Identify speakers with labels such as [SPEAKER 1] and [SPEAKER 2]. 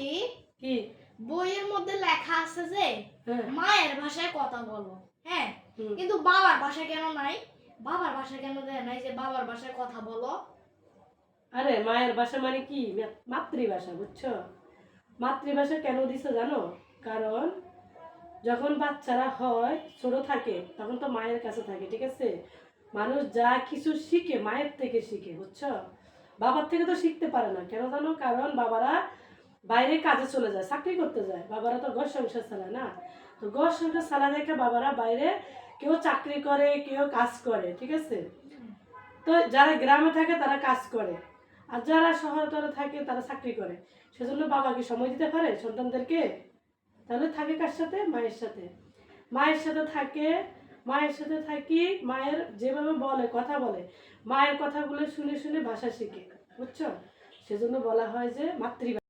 [SPEAKER 1] কি
[SPEAKER 2] কি
[SPEAKER 1] বইয়ের মধ্যে লেখা আছে যে
[SPEAKER 2] হ্যাঁ
[SPEAKER 1] মায়ের ভাষায় কথা বলো, হ্যাঁ,
[SPEAKER 2] হুম।
[SPEAKER 1] কিন্তু বাবার ভাষা কেন নাই? বাবার ভাষা কেন দেয় নাই যে বাবার ভাষায় কথা বলো?
[SPEAKER 2] আরে মায়ের ভাষা মানে কি মাতৃভাষা, বুঝছো? মাতৃভাষা কেন দিছে জানো? কারণ যখন বাচ্চারা হয় ছোট থাকে তখন তো মায়ের কাছে থাকে, ঠিক আছে? মানুষ যা কিছু শিখে মায়ের থেকে শিখে, বুঝছো? বাবার থেকে তো শিখতে পারে না, কেন জানো? কারণ বাবারা বাইরে কাজে চলে যায়, চাকরি করতে যায়, বাবারা তো ঘর সংসার চালায় না। তো ঘর সংসার চালা দেখে বাবারা বাইরে কেউ চাকরি করে কেউ কাজ করে, ঠিক আছে? তো যারা গ্রামে থাকে তারা কাজ করে, আর যারা শহরে থাকে তারা চাকরি করে। সেজন্য বাবা কি সময় দিতে পারে সন্তানদেরকে? তাহলে থাকে কার সাথে? মায়ের সাথে। মায়ের সাথে থাকে, মায়ের সাথে থাকি, মায়ের যেভাবে বলে কথা বলে, মায়ের কথাগুলো শুনে শুনে ভাষা শিখে, বুঝছো? সেজন্য বলা হয় যে মাতৃভাষা।